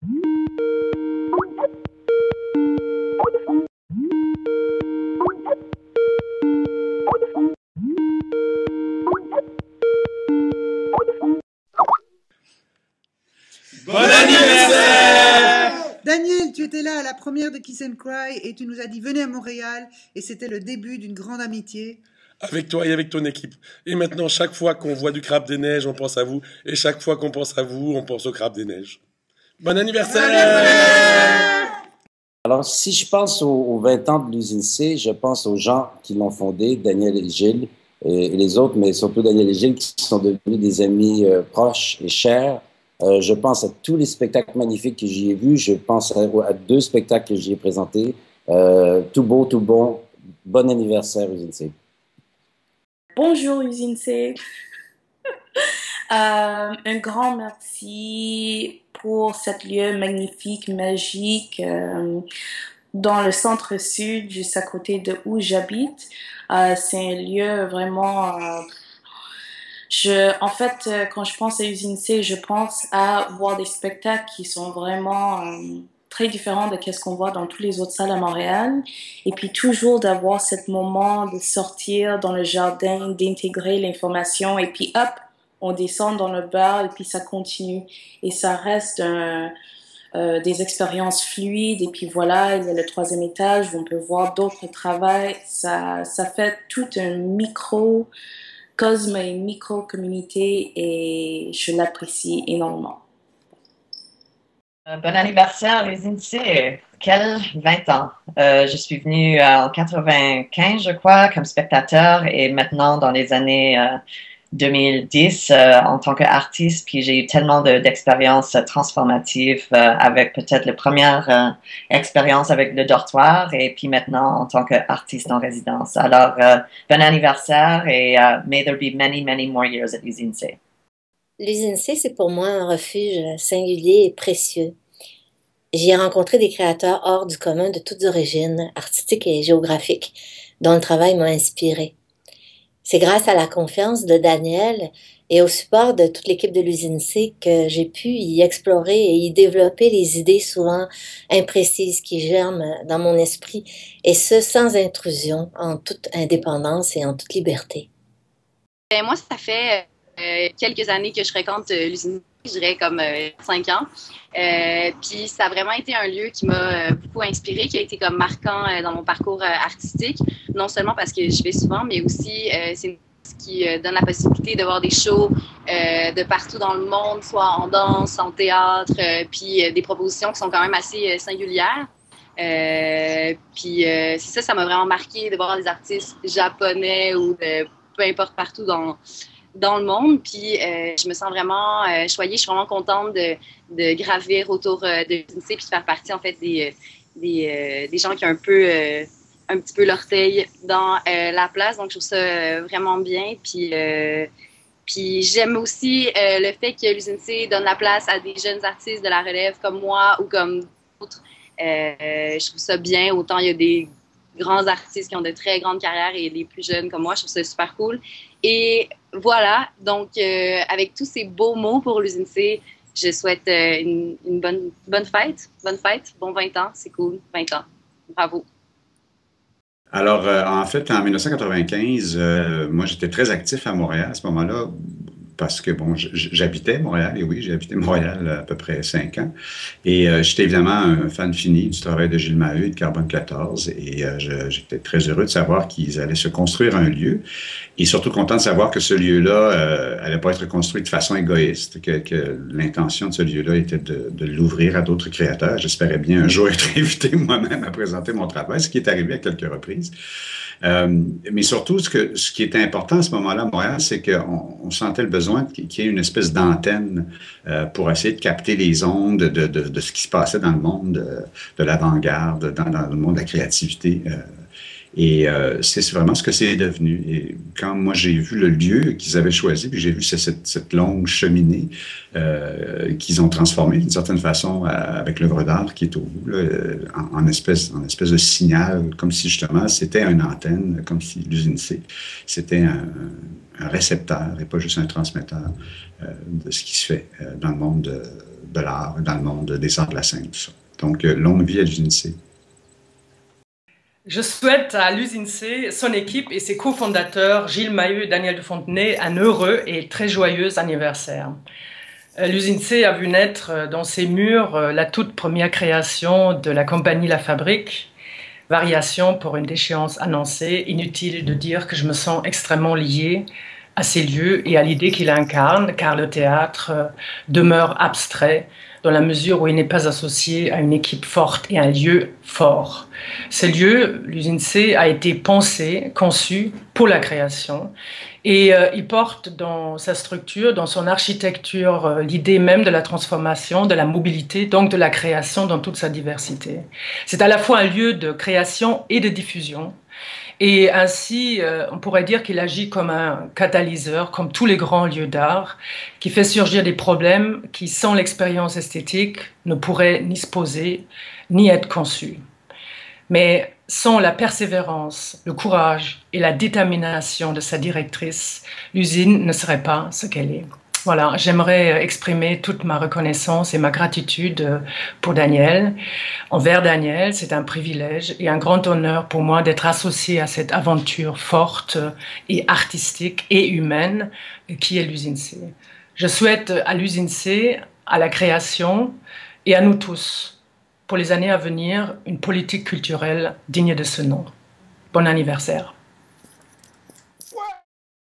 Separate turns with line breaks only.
Bon anniversaire!
Daniel, tu étais là à la première de Kiss and Cry et tu nous as dit venez à Montréal et c'était le début d'une grande amitié.
Avec toi et avec ton équipe. Et maintenant, chaque fois qu'on voit du crabe des neiges, on pense à vous. Et chaque fois qu'on pense à vous, on pense au crabe des neiges. Bon anniversaire!
Alors, si je pense aux 20 ans de l'usine C, je pense aux gens qui l'ont fondé, Daniel et Gilles, et les autres, mais surtout Daniel et Gilles, qui sont devenus des amis proches et chers. Je pense à tous les spectacles magnifiques que j'y ai vus. Je pense à 2 spectacles que j'y ai présentés. Tout beau, tout bon. Bon anniversaire, usine C.
Bonjour Usine C. Un grand merci pour cet lieu magnifique, magique, dans le centre-sud, juste à côté de où j'habite. C'est un lieu vraiment... en fait, quand je pense à Usine C, je pense à voir des spectacles qui sont vraiment très différents de ce qu'on voit dans toutes les autres salles à Montréal. Et puis toujours d'avoir ce moment de sortir dans le jardin, d'intégrer l'information et puis hop, on descend dans le bar et puis ça continue. Et ça reste des expériences fluides. Et puis voilà, il y a le 3e étage où on peut voir d'autres travails. Ça fait tout un microcosme et une micro-communauté et je l'apprécie énormément.
Bon anniversaire, les initiés. Quel 20 ans. Je suis venue en 95, je crois, comme spectateur et maintenant dans les années 2010 en tant qu'artiste. Puis j'ai eu tellement d'expériences transformatives avec peut-être la première expérience avec le dortoir et puis maintenant en tant qu'artiste en résidence. Alors, bon anniversaire et may there be many, many more years at l'usine C.
L'usine C, c'est pour moi un refuge singulier et précieux. J'y ai rencontré des créateurs hors du commun de toutes origines, artistiques et géographiques, dont le travail m'a inspiré. C'est grâce à la confiance de Daniel et au support de toute l'équipe de l'usine C que j'ai pu y explorer et y développer les idées souvent imprécises qui germent dans mon esprit, et ce sans intrusion, en toute indépendance et en toute liberté.
Moi, ça fait quelques années que je fréquente l'usine, je dirais comme 5 ans. Puis ça a vraiment été un lieu qui m'a beaucoup inspirée, qui a été comme marquant dans mon parcours artistique, non seulement parce que je vais souvent, mais aussi c'est une place qui donne la possibilité de voir des shows de partout dans le monde, soit en danse, en théâtre, puis des propositions qui sont quand même assez singulières. Puis c'est ça, ça m'a vraiment marqué de voir des artistes japonais ou de peu importe partout dans le monde. Puis je me sens vraiment choyée. Je suis vraiment contente de gravir autour de l'usine C puis de faire partie en fait des gens qui ont un petit peu l'orteil dans la place. Donc je trouve ça vraiment bien. Puis j'aime aussi le fait que l'usine C donne la place à des jeunes artistes de la relève comme moi ou comme d'autres. Je trouve ça bien. Autant il y a des grands artistes qui ont de très grandes carrières et des plus jeunes comme moi. Je trouve ça super cool. Et voilà, donc avec tous ces beaux mots pour l'usine C, je souhaite une bonne fête. Bonne fête, bon 20 ans, c'est cool, 20 ans. Bravo.
Alors, en fait, en 1995, moi, j'étais très actif à Montréal à ce moment-là, parce que, bon, j'habitais Montréal, et oui, j'ai habité Montréal à peu près 5 ans. Et j'étais évidemment un fan fini du travail de Gilles Maheu et de Carbone 14. Et j'étais très heureux de savoir qu'ils allaient se construire un lieu. Et surtout content de savoir que ce lieu-là allait pas être construit de façon égoïste, que l'intention de ce lieu-là était de l'ouvrir à d'autres créateurs. J'espérais bien un jour être invité moi-même à présenter mon travail, ce qui est arrivé à quelques reprises. Mais surtout, ce qui était important à ce moment-là à Montréal, c'est qu'on sentait le besoin qu'il y ait une espèce d'antenne pour essayer de capter les ondes de ce qui se passait dans le monde de l'avant-garde, dans le monde de la créativité. Et c'est vraiment ce que c'est devenu. Et quand moi j'ai vu le lieu qu'ils avaient choisi, puis j'ai vu cette longue cheminée qu'ils ont transformée d'une certaine façon avec l'œuvre d'art qui est au bout, là, en espèce de signal, comme si justement c'était une antenne, comme si l'usine C, c'était un récepteur et pas juste un transmetteur de ce qui se fait dans le monde de l'art dans le monde des arts de la scène, tout ça. Donc, longue vie à l'usine C.
Je souhaite à l'usine C, son équipe et ses cofondateurs, Gilles Maheu et Daniel de Fontenay, un heureux et très joyeux anniversaire. L'usine C a vu naître dans ses murs la toute première création de la compagnie La Fabrique, Variation pour une déchéance annoncée. Inutile de dire que je me sens extrêmement liée à ces lieux et à l'idée qu'il incarne, car le théâtre demeure abstrait dans la mesure où il n'est pas associé à une équipe forte et un lieu fort. Ce lieu, l'usine C, a été pensé, conçu pour la création et il porte dans sa structure, dans son architecture, l'idée même de la transformation, de la mobilité, donc de la création dans toute sa diversité. C'est à la fois un lieu de création et de diffusion. Et ainsi, on pourrait dire qu'il agit comme un catalyseur, comme tous les grands lieux d'art, qui fait surgir des problèmes qui, sans l'expérience esthétique, ne pourraient ni se poser, ni être conçus. Mais sans la persévérance, le courage et la détermination de sa directrice, l'usine ne serait pas ce qu'elle est. Voilà, j'aimerais exprimer toute ma reconnaissance et ma gratitude pour Daniel. Envers Daniel, c'est un privilège et un grand honneur pour moi d'être associé à cette aventure forte et artistique et humaine qui est l'usine C. Je souhaite à l'usine C, à la création et à nous tous, pour les années à venir, une politique culturelle digne de ce nom. Bon anniversaire.